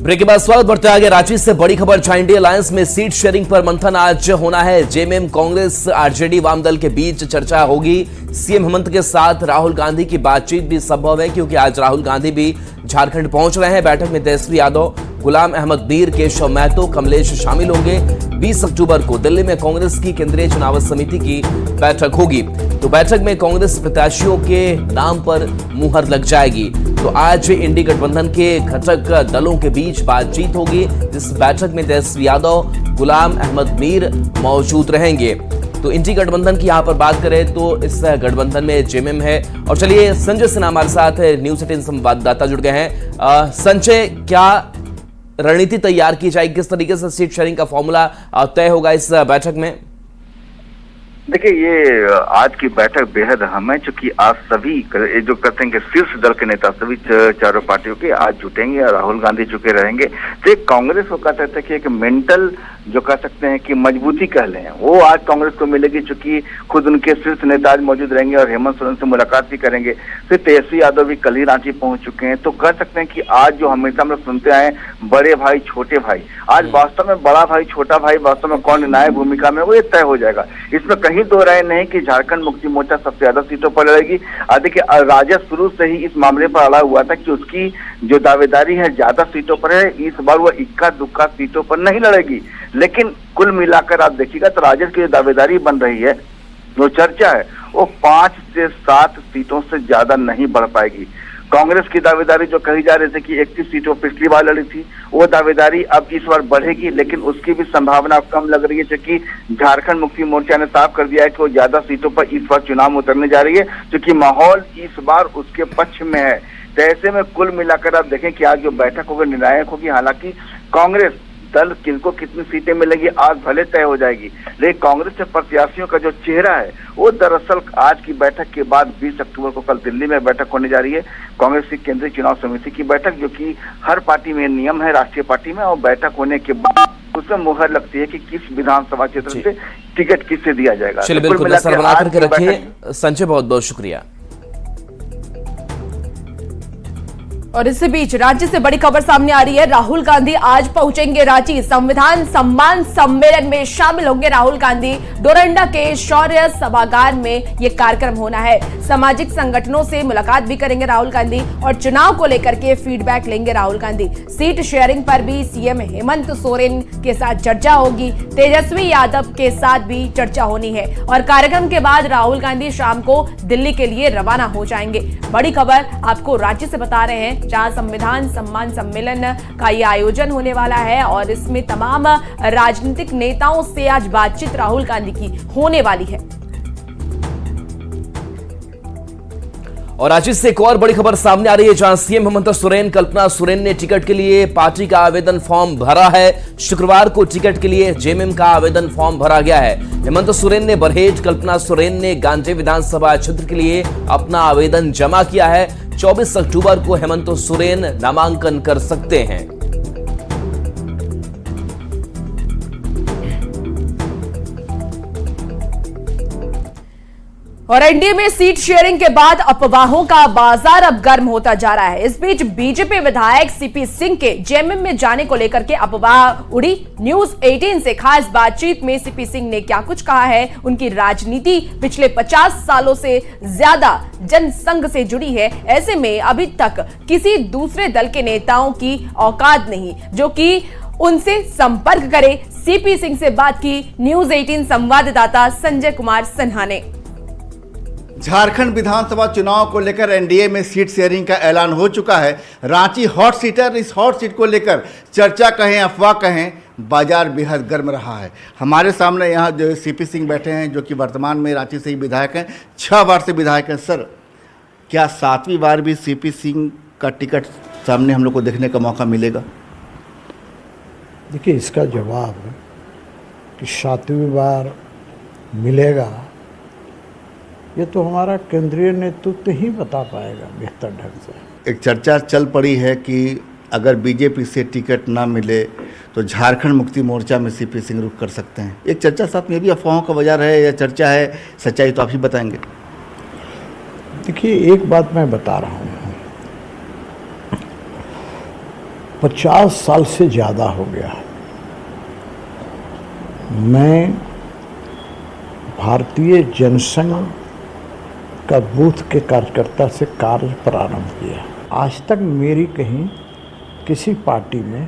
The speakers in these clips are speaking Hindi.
ब्रेक के बाद स्वागत बढ़ते आगे। रांची से बड़ी खबर, इंडी अलायंस में सीट शेयरिंग पर मंथन आज होना है। जेएमएम, कांग्रेस, आरजेडी, वाम दल के बीच चर्चा होगी। सीएम हेमंत के साथ राहुल गांधी की बातचीत भी संभव है, क्योंकि आज राहुल गांधी भी झारखंड पहुंच रहे हैं। बैठक में तेजस्वी यादव, गुलाम अहमद मीर, केशव महतो, कमलेश शामिल होंगे। 20 अक्टूबर को दिल्ली में कांग्रेस की केंद्रीय चुनाव समिति की बैठक होगी। तो बैठक में कांग्रेस प्रत्याशियों के नाम पर मुहर लग जाएगी। तो आज इंडी गठबंधन के घटक दलों के बीच बातचीत होगी। इस बैठक में तेजस्वी यादव, गुलाम अहमद मीर मौजूद रहेंगे। तो इंडी गठबंधन की यहां पर बात करें तो इस गठबंधन में जेएमएम है। और चलिए, संजय सिन्हा हमारे साथ न्यूज 18 संवाददाता जुड़ गए हैं। संजय, क्या रणनीति तैयार की जाएगी, किस तरीके से सीट शेयरिंग का फॉर्मूला तय होगा इस बैठक में? देखिए, ये आज की बैठक बेहद अहम है, क्योंकि आज सभी जो कहते हैं कि शीर्ष दल के नेता सभी चारों पार्टियों के आज जुटेंगे और राहुल गांधी जुटे रहेंगे। तो एक कांग्रेस को कह सकते हैं कि एक मेंटल जो कह सकते हैं कि मजबूती कह लें, वो आज कांग्रेस को मिलेगी, क्योंकि खुद उनके शीर्ष नेता आज मौजूद रहेंगे और हेमंत सोरेन से मुलाकात भी करेंगे। फिर तेजस्वी यादव भी कल ही रांची पहुंच चुके हैं। तो कह सकते हैं कि आज जो हमेशा हम लोग सुनते आए बड़े भाई छोटे भाई, आज वास्तव में बड़ा भाई छोटा भाई वास्तव में कौन निर्णायक भूमिका में वो ये तय हो जाएगा। इसमें कहीं दो राय नहीं कि झारखंड मुक्ति मोर्चा सबसे ज्यादा सीटों पर लड़ेगी। देखिए, राजद शुरू से ही इस मामले पर अड़ा हुआ था कि उसकी जो दावेदारी है ज्यादा सीटों पर है। इस बार वो इक्का दुक्का सीटों पर नहीं लड़ेगी, लेकिन कुल मिलाकर आप देखिएगा तो राजद की जो दावेदारी बन रही है, जो चर्चा है, वो 5 से 7 सीटों से ज्यादा नहीं बढ़ पाएगी। कांग्रेस की दावेदारी जो कही जा रही थी कि 31 सीटों पिछली बार लड़ी थी, वो दावेदारी अब इस बार बढ़ेगी, लेकिन उसकी भी संभावना कम लग रही है, क्योंकि झारखंड मुक्ति मोर्चा ने साफ कर दिया है कि वो ज्यादा सीटों पर इस बार चुनाव में उतरने जा रही है, क्योंकि माहौल इस बार उसके पक्ष में है। तो ऐसे में कुल मिलाकर आप देखें कि आज जो बैठक होगी निर्णायक होगी। हालांकि कांग्रेस दल किनको कितनी सीटें मिलेंगी आज भले तय हो जाएगी, लेकिन कांग्रेस के प्रत्याशियों का जो चेहरा है वो दरअसल आज की बैठक के बाद 20 अक्टूबर को कल दिल्ली में बैठक होने जा रही है, कांग्रेस की केंद्रीय चुनाव समिति की बैठक, जो कि हर पार्टी में नियम है, राष्ट्रीय पार्टी में। और बैठक होने के बाद उसमें मुहर लगती है कि किस विधानसभा क्षेत्र से टिकट किससे दिया जाएगा। चलिए, बिल्कुल नजर बना करके रखिए। संजय, बहुत बहुत शुक्रिया। और इसी बीच राज्य से बड़ी खबर सामने आ रही है। राहुल गांधी आज पहुंचेंगे रांची। संविधान सम्मान सम्मेलन में शामिल होंगे राहुल गांधी। डोरंडा के शौर्य सभागार में यह कार्यक्रम होना है। सामाजिक संगठनों से मुलाकात भी करेंगे राहुल गांधी और चुनाव को लेकर के फीडबैक लेंगे राहुल गांधी। सीट शेयरिंग पर भी सीएम हेमंत सोरेन के साथ चर्चा होगी। तेजस्वी यादव के साथ भी चर्चा होनी है और कार्यक्रम के बाद राहुल गांधी शाम को दिल्ली के लिए रवाना हो जाएंगे। बड़ी खबर आपको रांची से बता रहे हैं, जहां संविधान सम्मान सम्मेलन का ये आयोजन होने वाला है और इसमें तमाम राजनीतिक नेताओं से आज बातचीत राहुल गांधी की होने वाली है। और आज से एक और बड़ी खबर सामने आ रही है, जहां सीएम हेमंत सोरेन, कल्पना सोरेन ने टिकट के लिए पार्टी का आवेदन फॉर्म भरा है। शुक्रवार को टिकट के लिए जेएमएम का आवेदन फॉर्म भरा गया है। हेमंत सोरेन ने बरहेट, कल्पना सोरेन ने गांधी विधानसभा क्षेत्र के लिए अपना आवेदन जमा किया है। 24 अक्टूबर को हेमंत सोरेन नामांकन कर सकते हैं। और एनडीए में सीट शेयरिंग के बाद अफवाहों का बाजार अब गर्म होता जा रहा है। इस बीच बीजेपी विधायक सीपी सिंह के जेएमएम में जाने को लेकर के अफवाह उड़ी। न्यूज 18 से खास बातचीत में सीपी सिंह ने क्या कुछ कहा है, उनकी राजनीति पिछले 50 सालों से ज्यादा जनसंघ से जुड़ी है। ऐसे में अभी तक किसी दूसरे दल के नेताओं की औकात नहीं जो कि उनसे संपर्क करे। सीपी सिंह से बात की न्यूज 18 संवाददाता संजय कुमार सिन्हा ने। झारखंड विधानसभा चुनाव को लेकर एनडीए में सीट शेयरिंग का ऐलान हो चुका है। रांची हॉट सीट है। इस हॉट सीट को लेकर चर्चा कहें अफवाह कहें, बाजार बेहद गर्म रहा है। हमारे सामने यहाँ जो सीपी सिंह बैठे हैं, जो कि वर्तमान में रांची से ही विधायक हैं, 6 बार से विधायक हैं। सर, क्या 7वीं बार भी सीपी सिंह का टिकट सामने हम लोग को देखने का मौका मिलेगा? देखिए, इसका जवाब कि 7वीं बार मिलेगा ये तो हमारा केंद्रीय नेतृत्व ही बता पाएगा बेहतर ढंग से। एक चर्चा चल पड़ी है कि अगर बीजेपी से टिकट ना मिले तो झारखंड मुक्ति मोर्चा में सीपी सिंह रुख कर सकते हैं। एक चर्चा साथ में भी अफवाहों का बाजार है या चर्चा है, सच्चाई तो आप ही बताएंगे। देखिए, एक बात मैं बता रहा हूँ, 50 साल से ज़्यादा हो गया। मैं भारतीय जनसंघ का बूथ के कार्यकर्ता से कार्य प्रारंभ किया। आज तक मेरी कहीं किसी पार्टी में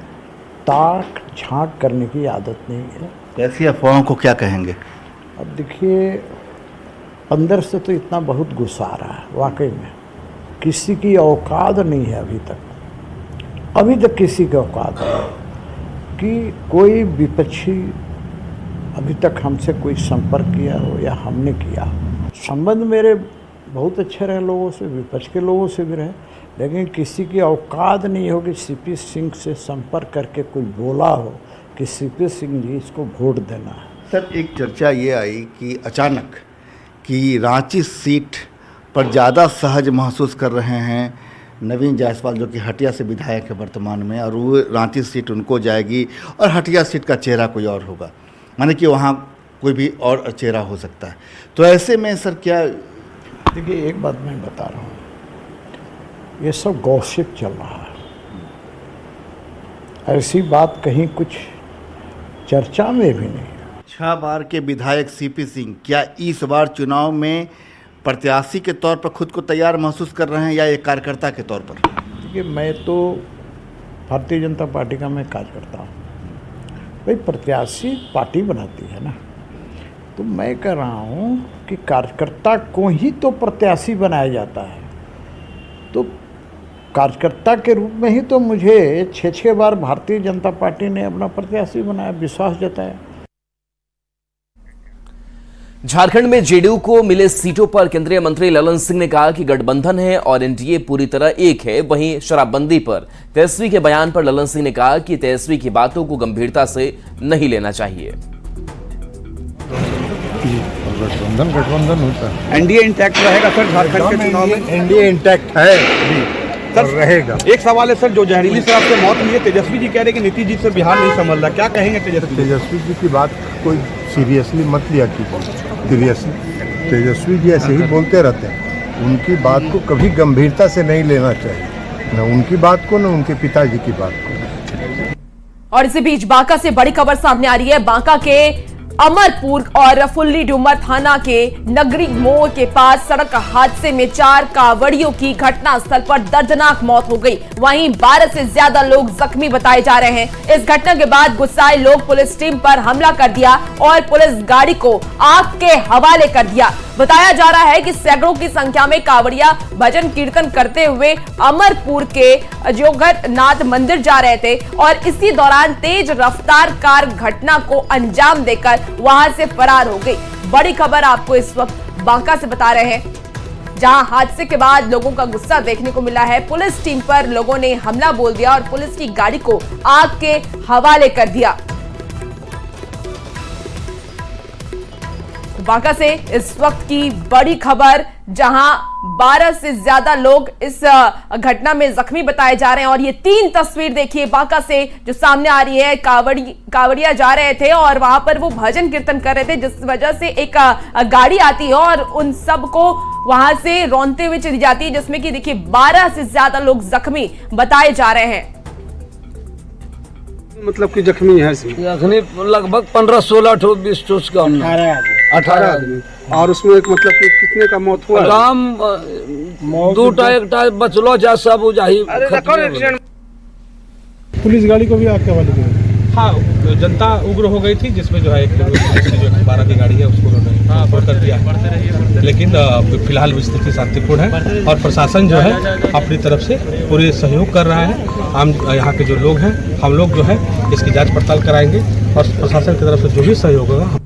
ताक झांक करने की आदत नहीं है। ऐसी अफवाहों को क्या कहेंगे? अब देखिए, अंदर से तो इतना बहुत गुस्सा आ रहा है, वाकई में किसी की औकात नहीं है अभी तक किसी की औकात है कि कोई विपक्षी अभी तक हमसे कोई संपर्क किया हो या हमने किया। संबंध मेरे बहुत अच्छे रहे लोगों से, विपक्ष के लोगों से भी रहे, लेकिन किसी की औकात नहीं हो कि सीपी सिंह से संपर्क करके कोई बोला हो कि सीपी सिंह जी इसको वोट देना है। सर, एक चर्चा ये आई कि अचानक कि रांची सीट पर ज़्यादा सहज महसूस कर रहे हैं नवीन जायसवाल, जो कि हटिया से विधायक है वर्तमान में, और वो रांची सीट उनको जाएगी और हटिया सीट का चेहरा कोई और होगा, माने कि वहाँ कोई भी और चेहरा हो सकता है। तो ऐसे में सर क्या? देखिए, एक बात मैं बता रहा हूँ, ये सब गॉसिप चल रहा है। ऐसी बात कहीं कुछ चर्चा में भी नहीं है। 6 बार के विधायक सीपी सिंह क्या इस बार चुनाव में प्रत्याशी के तौर पर खुद को तैयार महसूस कर रहे हैं या एक कार्यकर्ता के तौर पर? देखिए, मैं तो भारतीय जनता पार्टी का मैं कार्यकर्ता हूँ भाई, प्रत्याशी पार्टी बनाती है ना। तो मैं कह रहा हूँ कि कार्यकर्ता को ही तो प्रत्याशी बनाया जाता है, तो कार्यकर्ता के रूप में ही तो मुझे 6 बार भारतीय जनता पार्टी ने अपना प्रत्याशी बनाया, विश्वास जताया। झारखंड में जेडीयू को मिले सीटों पर केंद्रीय मंत्री ललन सिंह ने कहा कि गठबंधन है और एनडीए पूरी तरह एक है। वहीं शराबबंदी पर तेजस्वी के बयान पर ललन सिंह ने कहा कि तेजस्वी की बातों को गंभीरता से नहीं लेना चाहिए। गठबंधन होता है, एनडीए इंटैक्ट रहेगा सर झारखंड के चुनाव में? एनडीए इंटैक्ट है सर, रहेगा। एक सवाल है सर, जो जहरीली शराब से मौत हुई है, तेजस्वी जी कह रहे हैं कि नीतीश जी से बिहार नहीं संभल रहा, क्या कहेंगे तेजस्वी जी की बात कोई सीरियसली मत लिया कीजिए। तेजस्वी जी ऐसे ही बोलते रहते हैं, उनकी बात को कभी गंभीरता से नहीं लेना चाहिए, न उनकी बात को न उनके पिताजी की बात को। और इसी बीच बांका से बड़ी खबर सामने आ रही है। बांका के अमरपुर और फुल्ली डुमर थाना के नगरी मोड़ के पास सड़क हादसे में 4 कांवड़ियों की घटनास्थल पर दर्दनाक मौत हो गई। वहीं 12 से ज्यादा लोग जख्मी बताए जा रहे हैं। इस घटना के बाद गुस्साए लोग पुलिस टीम पर हमला कर दिया और पुलिस गाड़ी को आग के हवाले कर दिया। बताया जा रहा है कि सैकड़ों की संख्या में कांवड़िया भजन कीर्तन करते हुए अमरपुर के जोगरनाथ मंदिर जा रहे थे और इसी दौरान तेज रफ्तार कार घटना को अंजाम देकर वहां से फरार हो गई। बड़ी खबर आपको इस वक्त बांका से बता रहे हैं, जहां हादसे के बाद लोगों का गुस्सा देखने को मिला है। पुलिस टीम पर लोगों ने हमला बोल दिया और पुलिस की गाड़ी को आग के हवाले कर दिया। बांका से इस वक्त की बड़ी खबर, जहां 12 से ज्यादा लोग इस घटना में जख्मी बताए जा रहे हैं। और ये 3 तस्वीर देखिए बांका से जो सामने आ रही है। कावड़िया जा रहे थे और वहां पर वो भजन कीर्तन कर रहे थे, जिस वजह से एक गाड़ी आती है और उन सबको वहां से रौंदते हुए चली जाती है, जिसमें कि देखिए 12 से ज्यादा लोग जख्मी बताए जा रहे हैं। मतलब कि जख्मी है जख्मी लगभग 15-16 ठो 20 ठो का 18 आदमी। और उसमें मतलब कि कितने का मौत हुआ? काम 2टा 1टा बचलो जा सब जाही। पुलिस गाड़ी को भी आग के हवाले किया। हाँ, जनता उग्र हो गई थी, जिसमें जो है एक जो 12 की गाड़ी है उसको उन्होंने कर दिया। लेकिन फिलहाल स्थिति शांतिपूर्ण है और प्रशासन जो है अपनी तरफ से पूरी सहयोग कर रहा है। हम यहाँ के जो लोग हैं, हम लोग जो है इसकी जांच पड़ताल कराएंगे और प्रशासन की तरफ से जो भी सहयोग होगा।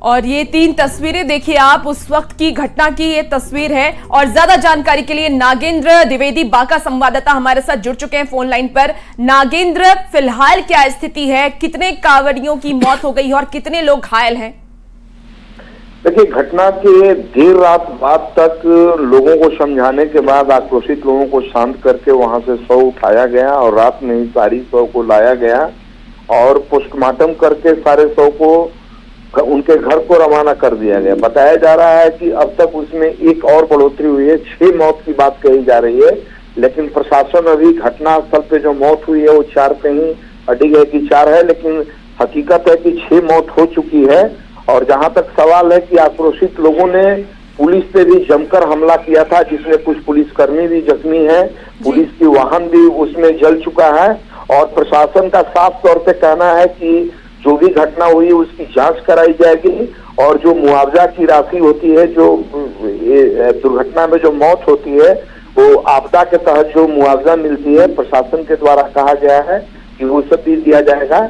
और ये 3 तस्वीरें देखिए आप, उस वक्त की घटना की ये तस्वीर है। और ज्यादा जानकारी के लिए नागेंद्र द्विवेदी बांका संवाददाता हमारे साथ जुड़ चुके हैं फोन लाइन पर। नागेंद्र, फिलहाल क्या स्थिति है? कितने कांवड़ियों की मौत हो गई है और कितने लोग घायल हैं? देखिए, घटना के देर रात बाद तक लोगों को समझाने के बाद आक्रोशित लोगों को शांत करके वहां से शव उठाया गया और रात में ही सारी शव को लाया गया और पोस्टमार्टम करके सारे शव को उनके घर को रवाना कर दिया गया। बताया जा रहा है कि अब तक उसमें एक और बढ़ोतरी हुई है, 6 मौत की बात कही जा रही है। लेकिन प्रशासन अभी घटनास्थल पे जो मौत हुई है वो 4 पे ही अड़ी है कि 4 है, लेकिन हकीकत है कि 6 मौत हो चुकी है। और जहां तक सवाल है कि आक्रोशित लोगों ने पुलिस पे भी जमकर हमला किया था, जिसमें कुछ पुलिसकर्मी भी जख्मी है, पुलिस की वाहन भी उसमें जल चुका है। और प्रशासन का साफ तौर पे कहना है कि जो भी घटना हुई उसकी जांच कराई जाएगी और जो मुआवजा की राशि होती है, जो दुर्घटना में जो मौत होती है, वो आपदा के तहत जो मुआवजा मिलती है प्रशासन के द्वारा कहा गया है कि वो सब भी दिया जाएगा।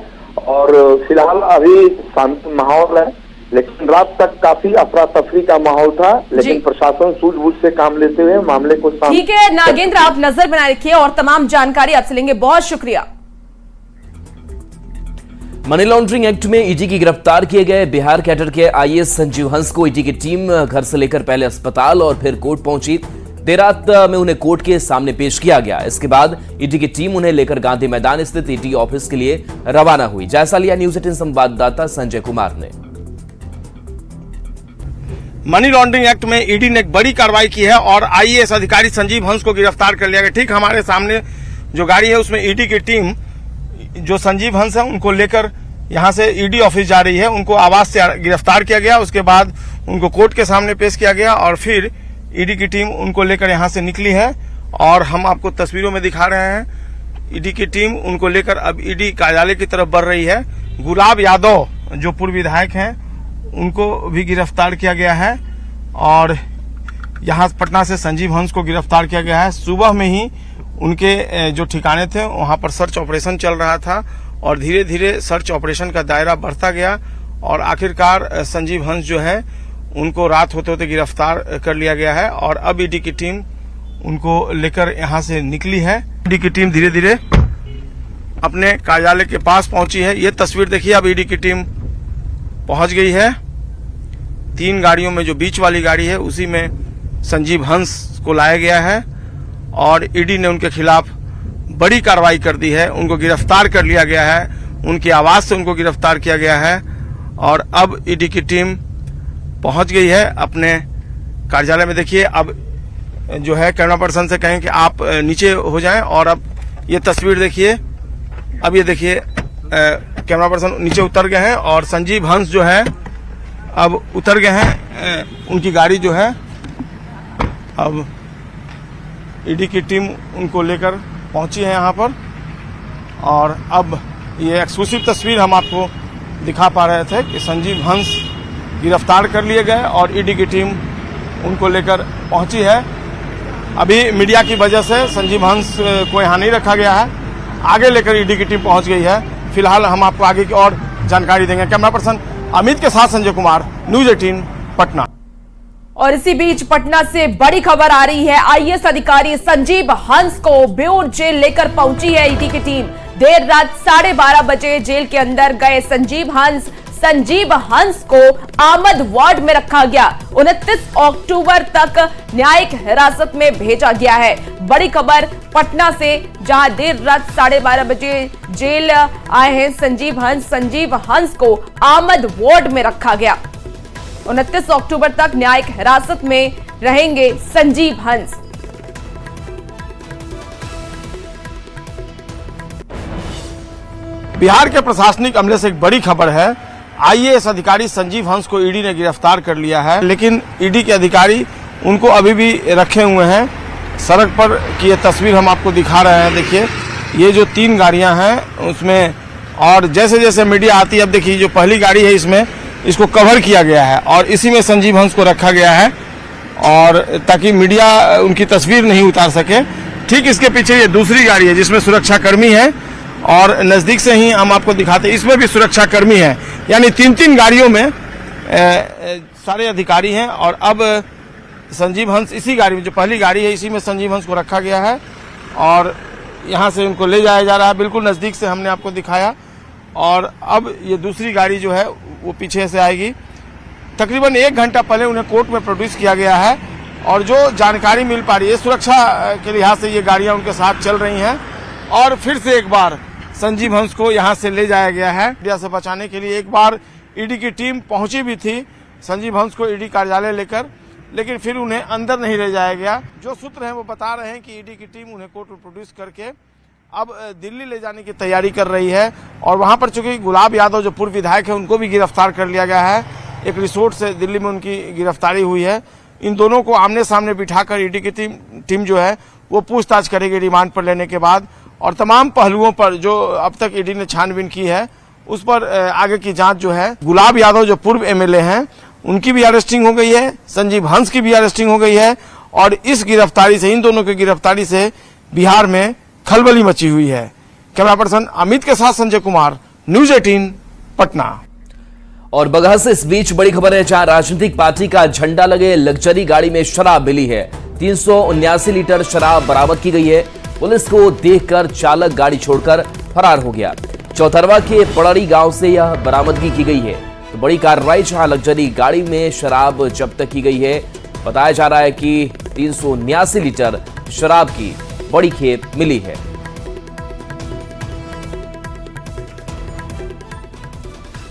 और फिलहाल अभी शांत माहौल है, लेकिन रात तक काफी अफरा तफरी का माहौल था, लेकिन प्रशासन सूझबूझ से काम लेते हुए मामले को शांत। ठीक है नागेंद्र, आप नजर बनाए रखिए और तमाम जानकारी आपसे लेंगे। बहुत शुक्रिया। मनी लॉन्ड्रिंग एक्ट में ईडी की गिरफ्तार किए गए बिहार कैडर के आईएएस संजीव हंस को ईडी की टीम घर से लेकर पहले अस्पताल और फिर कोर्ट पहुंची। देर रात में उन्हें कोर्ट के सामने पेश किया गया। इसके बाद ईडी की टीम उन्हें लेकर गांधी मैदान स्थित ईडी ऑफिस के लिए रवाना हुई। जायजा लिया न्यूज 18 संवाददाता संजय कुमार ने। मनी लॉन्ड्रिंग एक्ट में ईडी ने एक बड़ी कार्रवाई की है और आईएएस अधिकारी संजीव हंस को गिरफ्तार कर लिया गया। ठीक हमारे सामने जो गाड़ी है उसमें ईडी की टीम जो संजीव हंस है उनको लेकर यहां से ईडी ऑफिस जा रही है। उनको आवास से गिरफ्तार किया गया, उसके बाद उनको कोर्ट के सामने पेश किया गया और फिर ईडी की टीम उनको लेकर यहां से निकली है। और हम आपको तस्वीरों में दिखा रहे हैं ईडी की टीम उनको लेकर अब ईडी कार्यालय की तरफ बढ़ रही है। गुलाब यादव जो पूर्व विधायक हैं उनको भी गिरफ्तार किया गया है और यहां पटना से संजीव हंस को गिरफ्तार किया गया है। सुबह में ही उनके जो ठिकाने थे वहां पर सर्च ऑपरेशन चल रहा था और धीरे धीरे सर्च ऑपरेशन का दायरा बढ़ता गया और आखिरकार संजीव हंस जो है उनको रात होते होते गिरफ्तार कर लिया गया है और अब ईडी की टीम उनको लेकर यहां से निकली है। ईडी की टीम धीरे धीरे अपने कार्यालय के पास पहुंची है। ये तस्वीर देखिए, अब ईडी की टीम पहुंच गई है। 3 गाड़ियों में जो बीच वाली गाड़ी है उसी में संजीव हंस को लाया गया है और ईडी ने उनके खिलाफ बड़ी कार्रवाई कर दी है। उनको गिरफ्तार कर लिया गया है, उनकी आवाज से उनको गिरफ्तार किया गया है और अब ईडी की टीम पहुंच गई है अपने कार्यालय में। देखिए, अब जो है कैमरा पर्सन से कहें कि आप नीचे हो जाएं और अब ये तस्वीर देखिए। अब ये देखिए कैमरा पर्सन नीचे उतर गए हैं और संजीव हंस जो है अब उतर गए हैं। उनकी गाड़ी जो है अब ईडी की टीम उनको लेकर पहुंची है यहाँ पर और अब ये एक्सक्लूसिव तस्वीर हम आपको दिखा पा रहे थे कि संजीव हंस गिरफ्तार कर लिए गए और ईडी की टीम उनको लेकर पहुंची है। अभी मीडिया की वजह से संजीव हंस को यहाँ नहीं रखा गया है, आगे लेकर ईडी की टीम पहुंच गई है। फिलहाल हम आपको आगे की और जानकारी देंगे। कैमरा पर्सन अमित के साथ संजय कुमार, न्यूज 18 पटना। और इसी बीच पटना से बड़ी खबर आ रही है। आईएएस अधिकारी संजीव हंस को बेऊर जेल लेकर पहुंची है ईडी की टीम। देर रात 12:30 बजे जेल के अंदर गए संजीव हंस को आमद वार्ड में रखा गया। 29 अक्टूबर तक न्यायिक हिरासत में भेजा गया है। बड़ी खबर पटना से, जहां देर रात 12:30 बजे जेल आए हैं संजीव हंस को आमद वार्ड में रखा गया। 29 अक्टूबर तक न्यायिक हिरासत में रहेंगे संजीव हंस। बिहार के प्रशासनिक अमले से एक बड़ी खबर है। आईएएस अधिकारी संजीव हंस को ईडी ने गिरफ्तार कर लिया है, लेकिन ईडी के अधिकारी उनको अभी भी रखे हुए हैं। सड़क पर की ये तस्वीर हम आपको दिखा रहे हैं। देखिए, ये जो 3 गाड़ियां हैं उसमें, और जैसे जैसे मीडिया आती है, अब देखिए जो पहली गाड़ी है इसमें इसको कवर किया गया है और इसी में संजीव हंस को रखा गया है और ताकि मीडिया उनकी तस्वीर नहीं उतार सके। ठीक इसके पीछे ये दूसरी गाड़ी है जिसमें सुरक्षा कर्मी है और नज़दीक से ही हम आपको दिखाते हैं, इसमें भी सुरक्षा कर्मी है। यानी 3-3 गाड़ियों में सारे अधिकारी हैं और अब संजीव हंस इसी गाड़ी में, जो पहली गाड़ी है इसी में संजीव हंस को रखा गया है और यहाँ से उनको ले जाया जा रहा है। बिल्कुल नज़दीक से हमने आपको दिखाया और अब ये दूसरी गाड़ी जो है वो पीछे से आएगी। तकरीबन 1 घंटा पहले उन्हें कोर्ट में प्रोड्यूस किया गया है और जो जानकारी मिल पा रही है, सुरक्षा के लिहाज से ये गाड़ियाँ उनके साथ चल रही हैं और फिर से एक बार संजीव हंस को यहाँ से ले जाया गया है मीडिया से बचाने के लिए। एक बार ईडी की टीम पहुंची भी थी संजीव हंस को ईडी कार्यालय लेकर, लेकिन फिर उन्हें अंदर नहीं ले जाया गया। जो सूत्र हैं वो बता रहे हैं कि ईडी की टीम उन्हें कोर्ट में प्रोड्यूस करके अब दिल्ली ले जाने की तैयारी कर रही है। और वहां पर चूंकि गुलाब यादव जो पूर्व विधायक है उनको भी गिरफ्तार कर लिया गया है। एक रिसोर्ट से दिल्ली में उनकी गिरफ्तारी हुई है। इन दोनों को आमने सामने बिठाकर ईडी की टीम जो है वो पूछताछ करेगी रिमांड पर लेने के बाद, और तमाम पहलुओं पर जो अब तक ईडी ने छानबीन की है उस पर आगे की जांच जो है। गुलाब यादव जो पूर्व एमएलए हैं उनकी भी अरेस्टिंग हो गई है, संजीव हंस की भी अरेस्टिंग हो गई है, और इस गिरफ्तारी से, इन दोनों की गिरफ्तारी से बिहार में खलबली मची हुई है। कैमरा पर्सन अमित के साथ संजय कुमार, न्यूज 18 पटना। और बगहा से इस बीच बड़ी खबर है, जहां राजनीतिक पार्टी का झंडा लगे लग्जरी गाड़ी में शराब मिली है। 379 लीटर शराब बरामद की गई है। पुलिस को देखकर चालक गाड़ी छोड़कर फरार हो गया। चौतरवा के पड़ड़ी गांव से यह बरामदगी की गई है। तो बड़ी कार्रवाई, जहां लग्जरी गाड़ी में शराब जब्त की गई है। बताया जा रहा है कि 379 लीटर शराब की बड़ी खेप मिली है।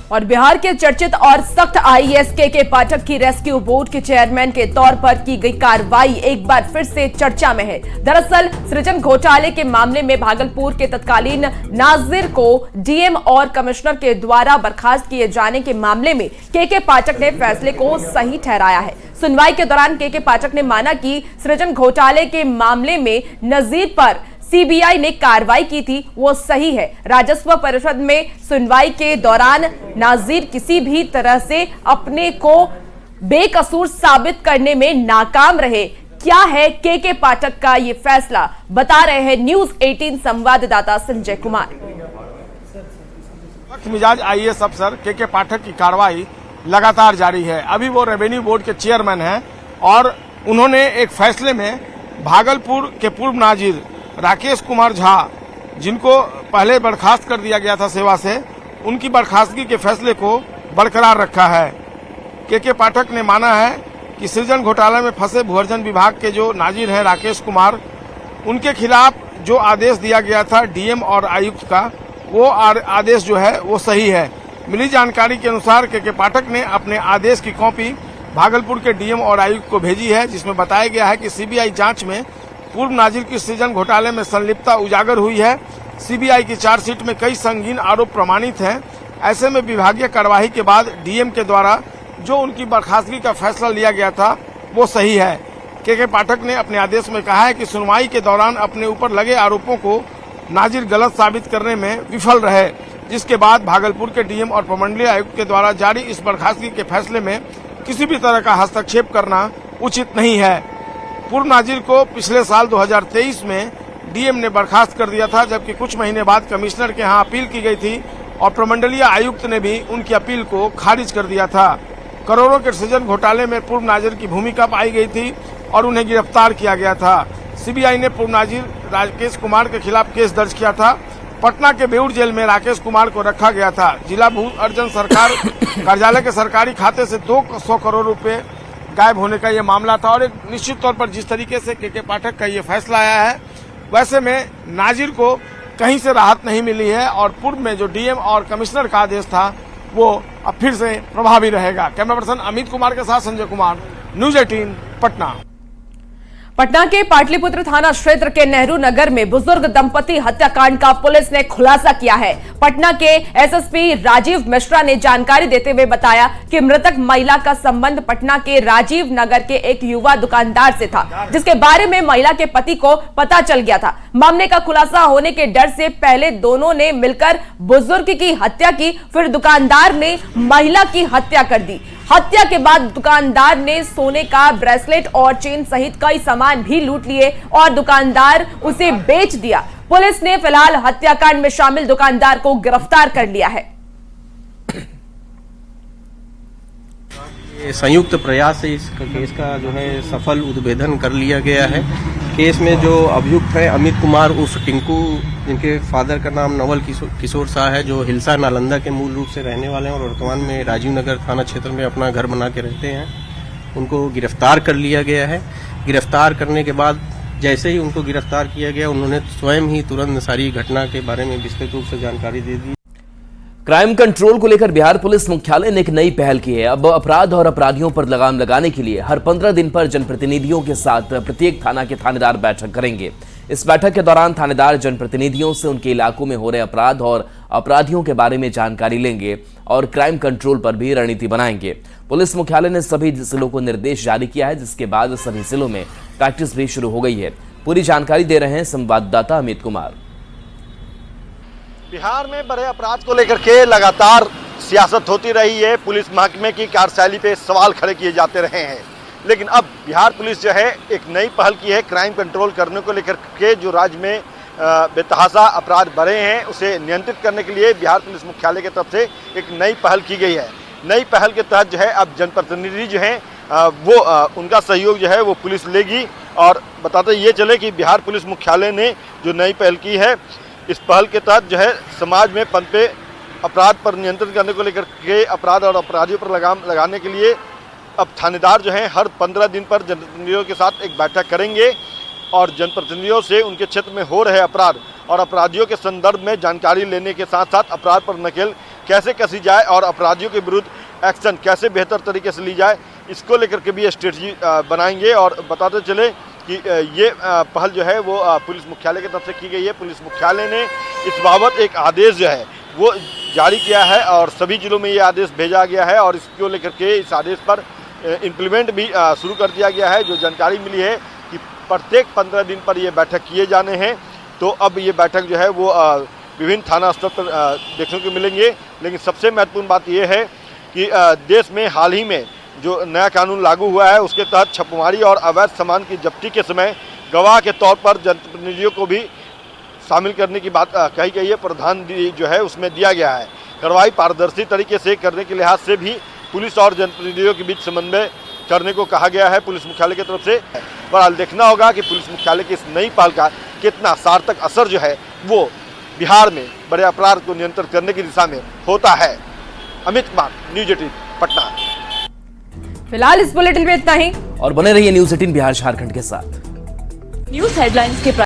और बिहार के चर्चित और सख्त आईएएस के पाठक की रेस्क्यू बोर्ड के चेयरमैन के तौर पर की गई कार्रवाई एक बार फिर से चर्चा में है। दरअसल सृजन घोटाले के मामले में भागलपुर के तत्कालीन नाजिर को डीएम और कमिश्नर के द्वारा बर्खास्त किए जाने के मामले में के पाठक ने फैसले को सही ठहराया है। सुनवाई के दौरान के पाठक ने माना कि सृजन घोटाले के मामले में नजीर पर सीबीआई ने कार्रवाई की थी वो सही है। राजस्व परिषद में सुनवाई के दौरान नाजीर किसी भी तरह से अपने को बेकसूर साबित करने में नाकाम रहे। क्या है के पाठक का ये फैसला, बता रहे हैं न्यूज 18 संवाददाता संजय कुमार। मिजाज आईएएस अफसर के पाठक की कार्रवाई लगातार जारी है। अभी वो रेवेन्यू बोर्ड के चेयरमैन हैं और उन्होंने एक फैसले में भागलपुर के पूर्व नाजिर राकेश कुमार झा, जिनको पहले बर्खास्त कर दिया गया था सेवा से, उनकी बर्खास्तगी के फैसले को बरकरार रखा है। के पाठक ने माना है कि सृजन घोटाला में फंसे भूअर्जन विभाग के जो नाजिर हैं राकेश कुमार, उनके खिलाफ जो आदेश दिया गया था डीएम और आयुक्त का, वो आदेश जो है वो सही है। मिली जानकारी के अनुसार के पाठक ने अपने आदेश की कॉपी भागलपुर के डीएम और आयुक्त को भेजी है, जिसमें बताया गया है कि सीबीआई जांच में पूर्व नाजिर की सृजन घोटाले में संलिप्तता उजागर हुई है। सीबीआई की चार्जशीट में कई संगीन आरोप प्रमाणित हैं। ऐसे में विभागीय कार्यवाही के बाद डीएम के द्वारा जो उनकी बर्खास्तगी का फैसला लिया गया था वो सही है। के पाठक ने अपने आदेश में कहा है कि सुनवाई के दौरान अपने ऊपर लगे आरोपों को नाजिर गलत साबित करने में विफल रहे, जिसके बाद भागलपुर के डीएम और प्रमंडलीय आयुक्त के द्वारा जारी इस बर्खास्तगी के फैसले में किसी भी तरह का हस्तक्षेप करना उचित नहीं है। पूर्व नाजिर को पिछले साल 2023 में डीएम ने बर्खास्त कर दिया था, जबकि कुछ महीने बाद कमिश्नर के यहां अपील की गई थी और प्रमंडलीय आयुक्त ने भी उनकी अपील को खारिज कर दिया था। करोड़ों के सृजन घोटाले में पूर्व नाजिर की भूमिका पाई गई थी और उन्हें गिरफ्तार किया गया था। सीबीआई ने पूर्व नाजिर राकेश कुमार के खिलाफ केस दर्ज किया था। पटना के बेउर जेल में राकेश कुमार को रखा गया था। जिला भू अर्जन सरकार कार्यालय के सरकारी खाते से 200 करोड़ रुपए गायब होने का ये मामला था। और एक निश्चित तौर पर जिस तरीके से के पाठक का ये फैसला आया है, वैसे में नाजिर को कहीं से राहत नहीं मिली है और पूर्व में जो डीएम और कमिश्नर का आदेश था वो अब फिर से प्रभावी रहेगा। कैमरा पर्सन अमित कुमार के साथ संजय कुमार, न्यूज 18 पटना। पटना के पाटलिपुत्र थाना क्षेत्र के नेहरू नगर में बुजुर्ग दंपति हत्याकांड का पुलिस ने खुलासा किया है। पटना के एसएसपी राजीव मिश्रा ने जानकारी देते हुए बताया कि मृतक महिला का संबंध पटना के राजीव नगर के एक युवा दुकानदार से था, जिसके बारे में महिला के पति को पता चल गया था। मामले का खुलासा होने के डर से पहले दोनों ने मिलकर बुजुर्ग की हत्या की, फिर दुकानदार ने महिला की हत्या कर दी। हत्या के बाद दुकानदार ने सोने का ब्रेसलेट और चेन सहित कई सामान भी लूट लिए और दुकानदार उसे बेच दिया। पुलिस ने फिलहाल हत्याकांड में शामिल दुकानदार को गिरफ्तार कर लिया है। संयुक्त प्रयास से इस केस का जो है सफल उद्भेदन कर लिया गया है। केस में जो अभियुक्त है अमित कुमार उर्फ टिंकू, जिनके फादर का नाम नवल किशोर शाह है, जो हिलसा नालंदा के मूल रूप से रहने वाले हैं और वर्तमान में राजीव नगर थाना क्षेत्र में अपना घर बना के रहते हैं, उनको गिरफ्तार कर लिया गया है। गिरफ्तार करने के बाद जैसे ही उनको गिरफ्तार किया गया, उन्होंने स्वयं ही तुरंत सारी घटना के बारे में विस्तृत रूप से जानकारी दे दी। क्राइम कंट्रोल को लेकर बिहार पुलिस मुख्यालय ने एक नई पहल की है। अब अपराध और अपराधियों पर लगाम लगाने के लिए हर 15 दिन पर जनप्रतिनिधियों के साथ प्रत्येक थाना के थानेदार बैठक करेंगे। इस बैठक के दौरान थानेदार जनप्रतिनिधियों से उनके इलाकों में हो रहे अपराध और अपराधियों के बारे में जानकारी लेंगे और क्राइम कंट्रोल पर भी रणनीति बनाएंगे। पुलिस मुख्यालय ने सभी जिलों को निर्देश जारी किया है, जिसके बाद सभी जिलों में प्रैक्टिस भी शुरू हो गई है। पूरी जानकारी दे रहे हैं संवाददाता अमित कुमार। बिहार में बड़े अपराध को लेकर के लगातार सियासत होती रही है। पुलिस महकमे की कार्यशैली पे सवाल खड़े किए जाते रहे हैं, लेकिन अब बिहार पुलिस जो है एक नई पहल की है। क्राइम कंट्रोल करने को लेकर के जो राज्य में बेतहाशा अपराध बढ़े हैं उसे नियंत्रित करने के लिए बिहार पुलिस मुख्यालय की तरफ से एक नई पहल की गई है। नई पहल के तहत जो है अब जनप्रतिनिधि जो हैं वो उनका सहयोग जो है वो पुलिस लेगी। और बताते ये चले कि बिहार पुलिस मुख्यालय ने जो नई पहल की है, इस पहल के तहत जो है समाज में पनपे अपराध पर नियंत्रण करने को लेकर के अपराध और अपराधियों पर लगाम लगाने के लिए अब थानेदार जो हैं हर 15 दिन पर जनप्रतिनिधियों के साथ एक बैठक करेंगे और जनप्रतिनिधियों से उनके क्षेत्र में हो रहे अपराध और अपराधियों के संदर्भ में जानकारी लेने के साथ साथ अपराध पर नकेल कैसे कसी जाए और अपराधियों के विरुद्ध एक्शन कैसे बेहतर तरीके से ली जाए, इसको लेकर के भी स्ट्रेटजी बनाएंगे। और बताते चले कि ये पहल जो है वो पुलिस मुख्यालय की तरफ से की गई है। पुलिस मुख्यालय ने इस बाबत एक आदेश जो है वो जारी किया है और सभी जिलों में ये आदेश भेजा गया है और इसको लेकर के इस आदेश पर इम्प्लीमेंट भी शुरू कर दिया गया है। जो जानकारी मिली है कि प्रत्येक 15 दिन पर ये बैठक किए जाने हैं, तो अब ये बैठक जो है वो विभिन्न थाना स्तर पर देखने को मिलेंगे। लेकिन सबसे महत्वपूर्ण बात ये है कि देश में हाल ही में जो नया कानून लागू हुआ है उसके तहत छापेमारी और अवैध सामान की जब्ती के समय गवाह के तौर पर जनप्रतिनिधियों को भी शामिल करने की बात कही गई है। प्रावधान जो है उसमें दिया गया है। कार्रवाई पारदर्शी तरीके से करने के लिहाज से भी पुलिस और जनप्रतिनिधियों के बीच समन्वय करने को कहा गया है पुलिस मुख्यालय की तरफ से। बहरहाल देखना होगा कि पुलिस मुख्यालय की इस नई पहल का कितना सार्थक असर जो है वो बिहार में बड़े अपराध को नियंत्रित करने की दिशा में होता है। अमित कुमार, न्यूज 18 पटना। फिलहाल इस बुलेटिन में इतना ही और बने रहिए न्यूज 18 बिहार झारखंड के साथ। न्यूज हेडलाइंस के